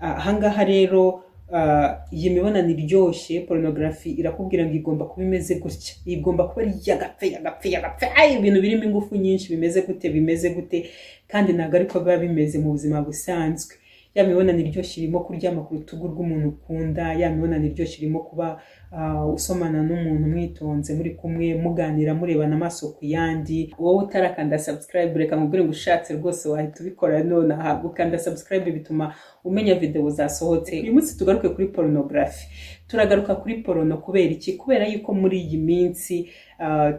ahangaha rero iyi mibonano iryoshye porunogarafi irakubwira ngo igomba kuba imeze gutya, igomba kuba ari yagapfe ibintu birimo ingufu nyinshi bimeze gute kandi ntabwo ariko biba bimeze mu buzima busanzwe. Ya mibonano iryoshye irimo kuryama ku rutugu rw'umuntu ukunda, ya mibonano iryoshye irimo kuba usomana n'umuntu mwitonze muri kumwe muganira murebana amaso ku yandi. Wowe utarakanda subscribe reka nkubwire ngo ushatse rwose wahita ubikora none. Gukanda subscribe bituma umenya video zasohotse. Uyu munsi tugaruke kuri porunogarafi. Turagaruka kuri porono kubera iki? Kubera yuko muri iyi minsi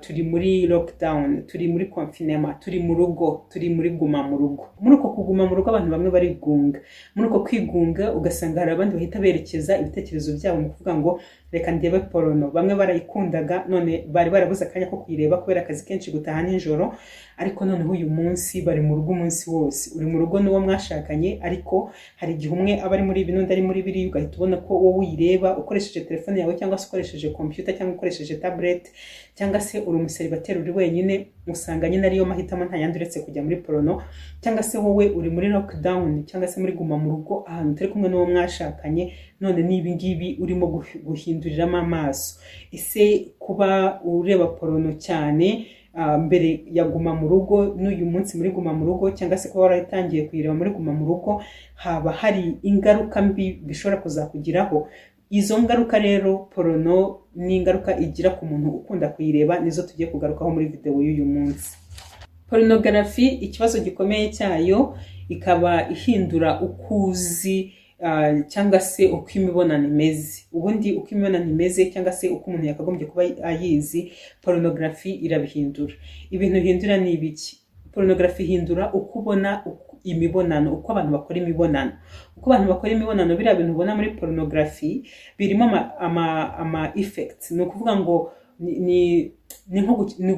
turi muri lockdown, turi muri confinement, turi mu rugo, turi muri guma mu rugo. Muri uko kuguma mu rugo abantu bamwe barigunga. Muri uko kwigunga ugasanga hari abandi bahita berekeza ibitekerezo byabo mu kuvuga ngo reka ndebe porono. Bamwe barayikundaga none bari barabuze akanya ko kuyireba kubera akazi kenshi gutaha nijoro, ariko noneho uyu munsi bari mu rugo umunsi wose. Uri mu rugo n'uwo mwashakanye, ariko hari igihe umwe aba ari muri ibi n'undi ari muri biri, ugahita ubona ko wowe uyireba ukoresheje telefone yawe cyangwa se ukoresheje computer cyangwa ukoresheje tablet, cyangwa se uri umuseribateri uri wenyine, usanga nyine ariyo mahitamo nta yandi uretse kujya muri porono. Cyangwa se wowe uri muri lockdown cyangwa se muri guma mu rugo ahantu utari kumwe n'uwo mwashakanye, none n'ibi ngibi urimo guhinduriramo amaso. Ese kuba ureba porono cyane mbere ya guma mu rugo n'uyu munsi muri guma mu rugo, cyangwa se kuba waratangiye kuyireba muri guma mu rugo, haba hari ingaruka mbi bishobora kuzakugiraho. Izo ngaruka rero porono n'ingaruka igira ku muntu ukunda kuyireba nizo tugiye kugarukaho muri video y'uyu munsi. Porunogarafi ikibazo gikomeye cyayo ikaba ihindura ukuzi cyangwa se uko imibonano imeze. Ubundi uko imibonano imeze cyangwa se uko umuntu yakagombye kuba ayizi, porunogarafi irabihindura. Ibintu hindura ni ibiki? Porunogarafi ihindura uko ubona imibonano, uko abantu bakora imibonano. Uko abantu bakora imibonano, biriya bintu ubona muri porunogarafi birimo ama effects. Ni ukuvuga ngo ni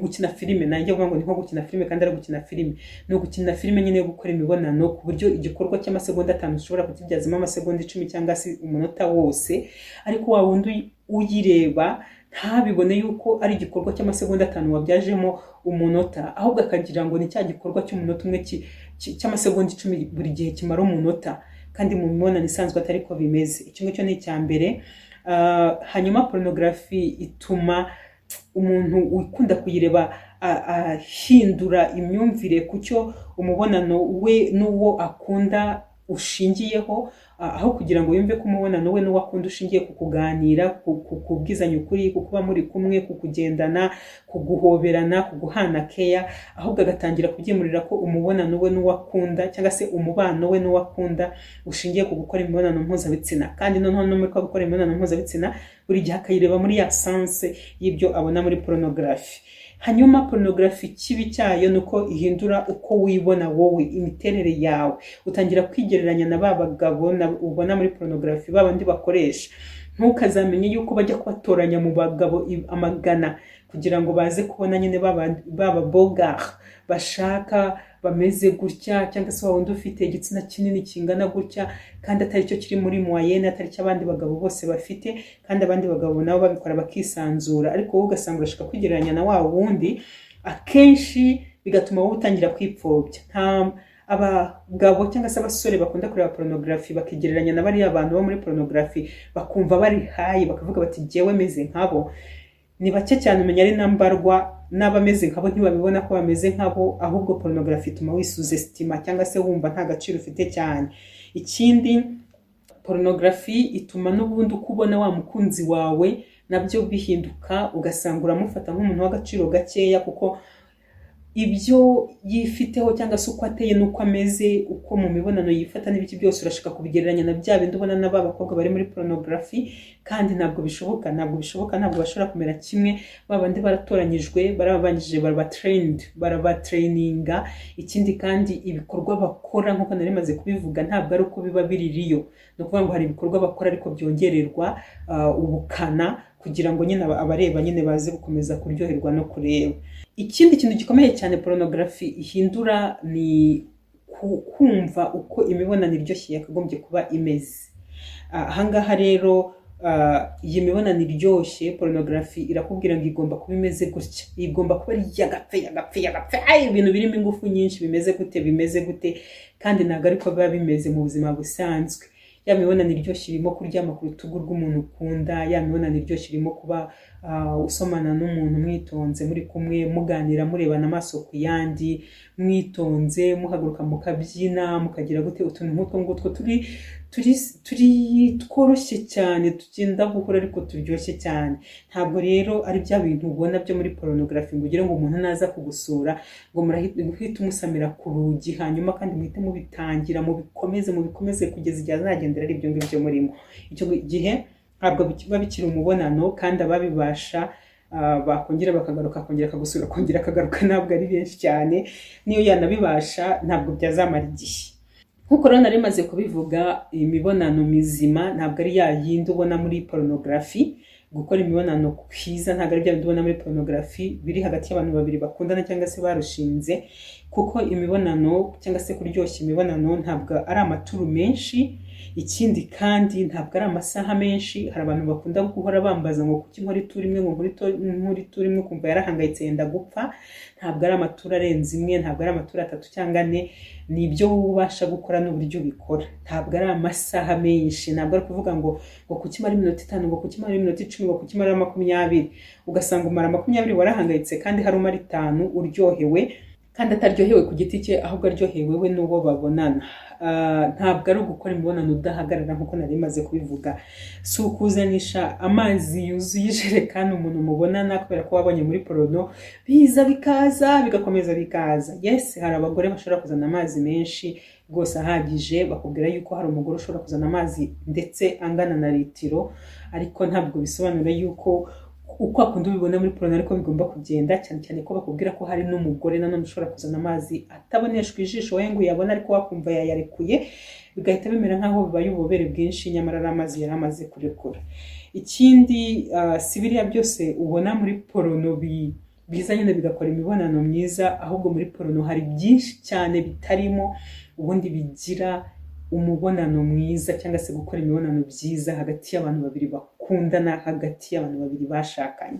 gukina filime. Nanjye uvuga ngo ni nko gukina filime kandi ari gukina filime. Ni gukina filime nyine yo gukora imibonano ku buryo igikorwa cy'amasegonda 5 ushobora kukibyazamo amasegonda 10 cyangwa se umunota wose, ariko wa wundi uyireba ntabibone yuko ari igikorwa cy'amasegonda 5 wabyajemo umunota, ahubwo akagira ngo ni cya gikorwa cy'umunota umwe cy'amasegonda 10 buri gihe kimara umunota, kandi mu mibonano isanzwe atari ko bimeze. Icyo ngicyo ni icya mbere. Hanyuma porunogarafi ituma umuntu ukunda kuyireba ahindura imyumvire ku cyo umubonano we n'uwo akunda ushingiyeho, aho kugira ngo yumve ko umubonano we n'uwo akunda ushingiye ku kuganira, kubwizanya ukuri, kuba muri kumwe, kugendana, kuguhoberana, kuguhana keya, ahubwo agatangira kubyemurira ko umubonano we n'uwo akunda cyangwa se umubano we n'uwo akunda ushingiye ku gukora imibonano mpuzabitsina. Kandi noneho no muri ko gukora imibonano mpuzabitsina buri gihe akayireba muri ya sense y'ibyo abona muri porunogarafi. Hanyuma porunogarafi kibi cyayo nuko ihindura uko wibona wowe, imiterere yawe. Utangira kwigereranya na bagabo ubona muri porunogarafi babandi bakoresha. Ntukazamenye yuko bajya kubatoranya mu bagabo amagana kugira ngo baze kubona nyine baba bogar bashaka bameze gutya, cyangwa se wundi ufite igitsina kinini kingana gutya kandi atari cyo kiri muri moyenne, atari cyo abandi bagabo bose bafite, kandi abandi bagabo nabo babikora bakisanzura, ariko wowe ugasanga urashaka kwigereranya na wa wundi. Akenshi bigatuma wowe utangira kwipfobya. Abagabo cyangwa se abasore bakunda kureba porunogarafi bakigereranya na bariya abantu bo muri porunogarafi, bakumva bari hayi, bakavuga bati jyewe meze nkabo. Ni bake cyane umenya ari nambarwa n'abameze nkabo ntibabibona ko bameze nkabo, ahubwo porunogarafi ituma wisuzestima cyangwa se wumva nta gaciro ufite cyane. Ikindi, porunogarafi ituma n'ubundi ukubona wa mukunzi wawe nabyo bihinduka, ugasanga uramufata nk'umuntu w'agaciro gakeya, kuko ibyo yifiteho cyangwa se uko ateye n'uko ameze, uko mu mibonano yifata n'ibiki byose urashaka kubigereranya na bya bindi ubona n'aba bakobwa bari muri porunogarafi, kandi ntabwo bishoboka. Ntabwo bashobora kumera kimwe. Babandi baratoranyijwe, barabangije, barabatraininga. Ikindi kandi ibikorwa bakora nk'uko nari maze kubivuga ntabwo ari uko biba biri riyo. No kuvuga ngo hari ibikorwa bakora ariko byongererwa ubukana kugira ngo nyine abareba nyine baze gukomeza kuryoherwa no kureba. Ikindi kintu gikomeye cyane porunogarafi ihindura ni kumva uko imibonano iryoshye yakagombye kuba imeze. Ahangaha rero iyi mibonano iryoshye porunogarafi irakubwira ngo igomba kuba imeze gutya, igomba kuba ari yagapfe ibintu birimo ingufu nyinshi bimeze gute kandi ntabwo ariko biba bimeze mu buzima busanzwe. ya mibonano iryoshye irimo kuryama ku rutugu rw'umuntu ukunda, ya mibonano iryoshye irimo kuba usomana n'umuntu mwitonze muri kumwe muganira murebana amaso ku yandi mwitonze muhaguruka mukabyina mukagira gute utuntu nk'utwo ngutwo turi tworoshye cyane tugenda gukora ariko turyoshye cyane. Ntabwo rero ari bya bintu ubona byo muri pornography ngo ugire ngo umuntu naza kugusura ngo murahita umusamira ku rugi hanyuma kandi muhite mubitangira mubikomeze kugeza igihe azagendera ari ibyo ngibyo murimo. Icyo gihe ntabwo biba bikiri umubonano kandi ababibasha bakongera bakagaruka kongera akagusura kongera akagaruka ntabwo ari benshi cyane, niyo yanabibasha ntabwo byazamara igihe. Nkuko rero nari maze kubivuga, imibonano mizima ntabwo ari ya yindi ubona muri pornography. Gukora imibonano kwiza ntabwo ari bya bindi ubona muri pornography biri hagati y'abantu babiri bakundana cyangwa se barushinze, kuko imibonano cyangwa se kuryoshya imibonano ntabwo ari amaturu menshi. Ikindi kandi ntabwo ari amasaha menshi. Hari abantu bakunda guhora bambaza ngo kuki nkora ituru imwe ngo nkora ituru imwe kumva yarahangayitse yenda gupfa. Ntabwo ari amaturu arenze imwe, ntabwo ari amaturu 3 cyangwa 4. Ni ibyo ubasha gukora n'uburyo ubikora. Ntabwo ari amasaha menshi. Ntabwo ari kuvuga ngo kuki mara iminota 5 ngo kuki mara iminota 10 ngo kuki mara 20. Ugasanga umara 20 warahangayitse kandi hari umara 5 uryohewe, kandi ataryohewe ku giti cye ahubwo aryohewe we n'uwo babonana. Ntabwo ari ugukora imibonano udahagarara nkuko nari maze kubivuga. Si ukuzanisha amazi yuzuye ijerekani umuntu mubonana kubera ko wabonye muri porno biza bikaza bigakomeza bikaza. Yes, hari abagore bashobora kuzana amazi menshi rwose ahagije, bakubwira yuko hari umugore ushobora kuzana amazi ndetse angana na litiro, ariko ntabwo bisobanura yuko uko akunda ubibona muri porno ariko bigomba kugenda, cyane cyane ko bakubwira ko hari n'umugore nanone ushobora kuzana amazi ataboneshwa ijisho we ngo yabona ariko wakumva yayarekuye, bigahita bimera nk'aho bibaye ububobere bwinshi nyamara ari amazi yari amaze kurekura. Ikindi si biriya byose ubona muri porno biza nyine bigakora imibonano myiza, ahubwo muri porno hari byinshi cyane bitarimo ubundi bigira umubonano mwiza cyangwa se gukora imibonano byiza hagati y'abantu babiri bakundana, hagati y'abantu babiri bashakanye.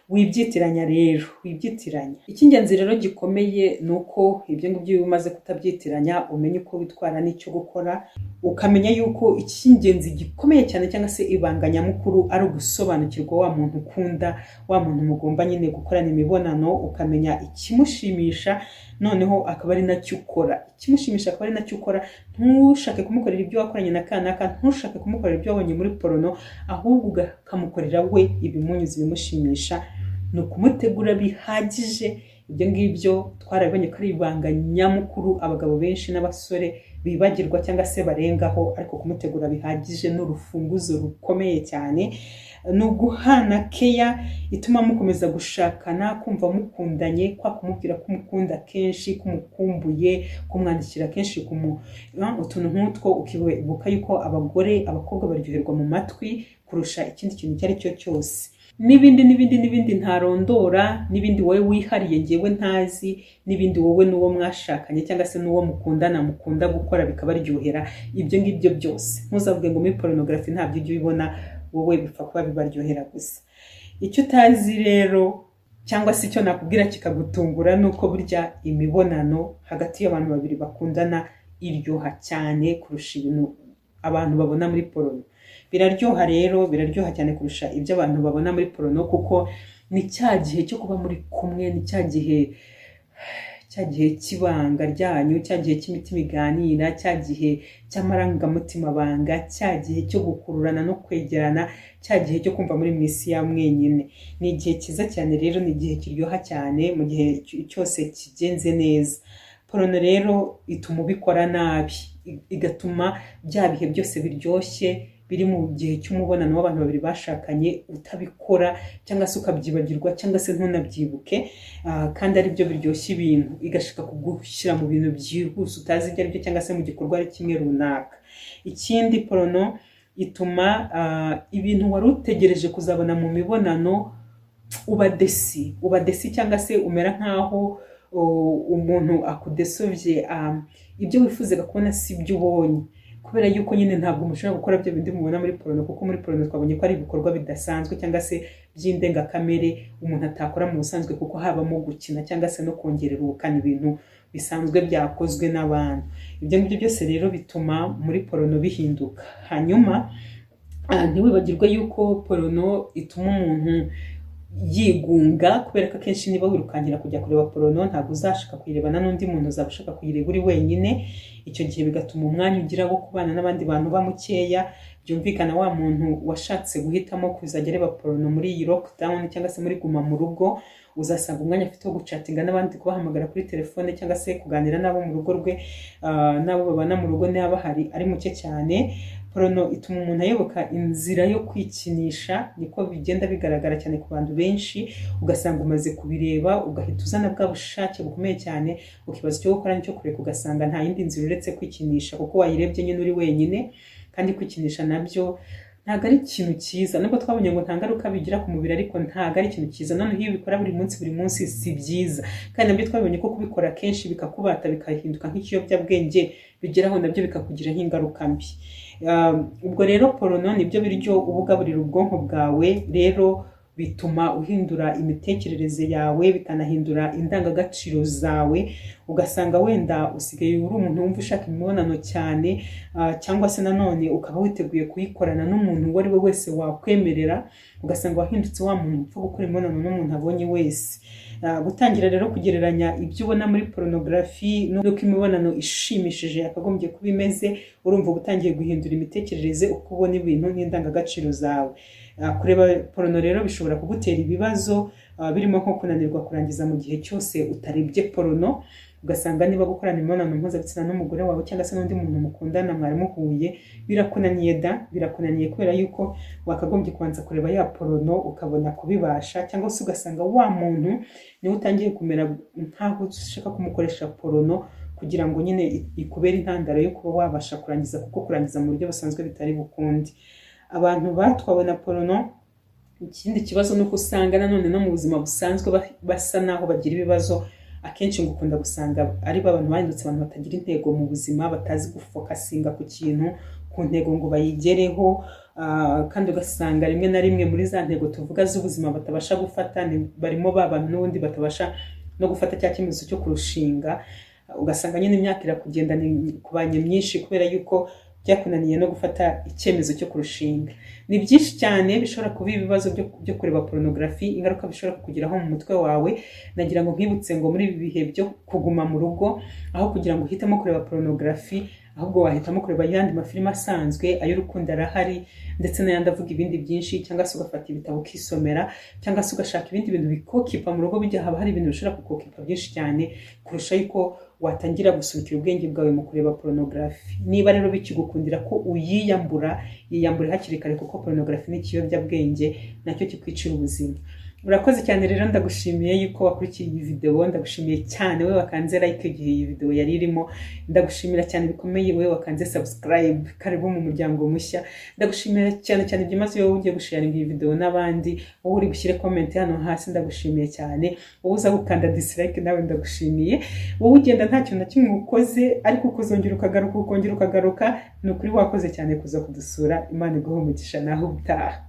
Wibyitiranya rero, wibyitiranya. Icy'ingenzi rero gikomeye nuko ibyo ngibyo iyo umaze kutabyitiranya umenya uko witwara n'icyo gukora, ukamenya yuko icy'ingenzi gikomeye cyane cyangwa se ibanga nyamukuru ari ugusobanukirwa wa muntu ukunda, wa muntu mugomba nyine gukorana imibonano, ukamenya ikimushimisha noneho akaba ari nacyo ukora. Ikimushimisha akaba ari nacyo ukora. Ntushake kumukorera ibyo wakoranye na kanaka, ntushake kumukorera ibyo wabonye muri porno, ahubwo ukamukorera we ibimunyuze bimushimisha. Ni ukumutegura bihagije. Ibyo ngibyo twarabibonye ko ari ibanga nyamukuru abagabo benshi n'abasore bibagirwa cyangwa se barengaho, ariko kumutegura bihagije n'urufunguzo rukomeye cyane. Ni uguhana keya ituma mukomeza gushakana, kumva mukundanye, kwa kumubwira ko umukunda kenshi, kumukumbuye, kumwandikira kenshi, utuntu nk'utwo, ukibuka yuko abakobwa baryoherwa mu matwi kurusha ikindi kintu icyo ari cyo cyose. N'ibindi ntarondora, n'ibindi wowe wihariye ngewe ntazi, n'ibindi wowe n'uwo mwashakanye cyangwa se n'uwo mukunda gukora bikabaryohera. Ibyo ngibyo byose ntuzavuge ngo muri pornography ntabyo ujye ubibona, wowe bipfa kuba bibaryohera gusa. Icyo utazi rero cyangwa se icyo nakubwira kikagutungura nuko burya imibonano hagati y'abantu babiri bakundana iryoha cyane kurusha ibintu abantu babona muri porno. Biraryoha rero, biraryoha cyane kurusha ibyo abantu babona muri porno, kuko ni cya gihe cyo kuba muri kumwe, ni cya gihe cy'ibanga ryanyu, cya gihe cy'imitima iganira, cya gihe cy'amarangamutima banga, cya gihe cyo gukururana no kwegerana, cya gihe cyo kumva muri mwisi ya mwenyine. Ni igihe cyiza cyane rero, ni igihe kiryoha cyane mu gihe cyose kigenze neza. Porno rero ituma ubikora nabi, igatuma bya bihe byose biryoshye biri mu gihe cy'umubonano w'abantu babiri bashakanye utabikora, cyangwa se ukabyibagirwa cyangwa se ntunabyibuke, kandi ari byo biryoshye ibintu, igashaka kugushyira mu bintu byihuse utazi ibyo ari byo cyangwa se mu gikorwa ari kimwe runaka. Ikindi porno ituma ibintu wari utegereje kuzabona mu mibonano ubadesi cyangwa se umera nkaho umuntu akudesovye ibyo wifuzaga kubona si byo ubonye, kubera yuko nyine ntabwo mushobora gukora byo bindi mubona muri porno, kuko muri porno twabonye ko ari ibikorwa bidasanzwe cyangwa se by'indengakamere umuntu atakora mu busanzwe, kuko habamo gukina cyangwa se no kongerera ubukana ibintu bisanzwe byakozwe n'abantu. Ibyo ngibyo byose rero bituma muri porono bihinduka. Hanyuma ntiwibagirwe yuko porono ituma umuntu yigunga, kubera ko akenshi niba wirukankira kujya kureba porono ntabwo uzashaka kuyirebana n'undi muntu, uzaba ushaka kuyireba uri wenyine. Icyo gihe bigatuma umwanya ugira wo kubana n'abandi bantu ba mukeya. Byumvikana wa muntu washatse guhitamo kuzajya areba porono muri iyi lockdown cyangwa se muri guma mu rugo, uzasanga umwanya afite wo gucatinga n'abandi, kubahamagara kuri telefone cyangwa se kuganira n'abo mu rugo rwe, n'abo babana mu rugo niba bahari ari muke cyane. Porono ituma umuntu ayoboka inzira yo kwikinisha, niko bigenda bigaragara cyane ku bantu benshi. Ugasanga umaze kubireba ugahita uzana bwa bushake bukomeye cyane, ukibaza icyo gukora n'icyo kureka, ugasanga nta yindi nzira uretse kwikinisha, kuko wayirebye nyine uri wenyine. Kandi kwikinisha nabyo ntabwo ari ikintu cyiza, nubwo twabonye ngo nta ngaruka bigira ku mubiri, ariko ntabwo ari ikintu cyiza. Noneho iyo ubikora buri munsi si byiza, kandi nabyo twabonye ko kubikora kenshi bikakubata, bikahinduka nk'ikiyobyabwenge, bigeraho nabyo bikakugiraho ingaruka mbi. Ubwo rero porono nibyo biryo uba ugaburira ubwonko bwawe, rero bituma uhindura imitekerereze yawe, bikanahindura indangagaciro zawe. Ugasanga wenda usigaye uri umuntu wumva ushaka imibonano cyane, cyangwa se nanone ukaba witeguye kuyikorana n'umuntu uwo ari we wese wakwemerera. Ugasanga wahindutse wa muntu upfa gukora imibonano n'umuntu abonye wese. Gutangira rero kugereranya ibyo ubona muri porunogarafi n'uko imibonano ishimishije yakagombye kuba imeze, urumva utangiye guhindura imitekerereze, uko ubona ibintu n'indangagaciro zawe. Kureba porono rero bishobora kugutera ibibazo, birimo nko kunanirwa kurangiza mu gihe cyose utarebye porono. Ugasanga niba gukorana imibonano mpuzabitsina n'umugore wawe cyangwa se n'undi muntu mukundana mwari muhuye birakunaniye kubera yuko wakagombye kubanza kureba ya porono ukabona kubibasha, cyangwa se ugasanga wa muntu niwe utangiye kumera nkaho ushaka kumukoresha porono kugira ngo nyine ikubere intandaro yo kuba wabasha kurangiza, kuko kurangiza mu buryo busanzwe bitari bukundi. Abantu batwawe na porono, ikindi kibazo nuko usanga nanone no mu buzima busanzwe basa naho bagira ibibazo. Akenshi ngukunda gusanga ari abantu bahindutse abantu batagira intego mu buzima, batazi gufokasinga ku kintu, ku ntego ngo bayigereho. Kandi ugasanga rimwe na rimwe muri za ntego tuvuga z'ubuzima batabasha gufata, barimo babantu n'ubundi batabasha no gufata cya cyemezo cyo kurushinga. Ugasanga nyine imyaka irakugenda kubanye myinshi kubera yuko byakunaniye no gufata icyemezo cyo kurushinga. Ni byinshi cyane bishobora kuba ibibazo byo kureba porunogarafi, ingaruka bishobora kukugiraho mu mutwe wawe. Nagira ngo nkibutse ngo muri ibi bihe byo kuguma mu rugo, aho kugira ngo uhitemo kureba porunogarafi, ahubwo wahitamo kureba yandi mafilime asanzwe, ay'urukundo arahari, ndetse n'ayandi avuga ibindi byinshi, cyangwa se ugafata ibitabo ukisomera, cyangwa se ugashaka ibindi bintu bikokipa mu rugo. Bijya haba hari ibintu bishobora kukokipa byinshi cyane kurusha yuko watangira gusukira ubwenge bwawe mu kureba porunogarafi. Niba rero bikigukundira ko yiyambure hakiri kare, kuko porunogarafi ni ikiyobyabwenge nacyo kikwicira ubuzima. Urakoze cyane rero, ndagushimiye yuko wakurikiye iyi video, ndagushimiye cyane we wakanze like igihe iyi video yari irimo, ndagushimira cyane bikomeye we wakanze subscribe, karibu mu muryango mushya. Ndagushimira cyane byimaze wowe ugiye gusharinga iyi video n'abandi, wowe uri gushyire comment hano hasi, ndagushimiye cyane. Wowe uza gukanda dislike nawe ndagushimiye. Wowe ugenda nta kintu na kimwe ukoze, ariko ukuzongera ukagaruka, ni ukuri wakoze cyane kuza kudusura. Imana iguhe umugisha naho utaha.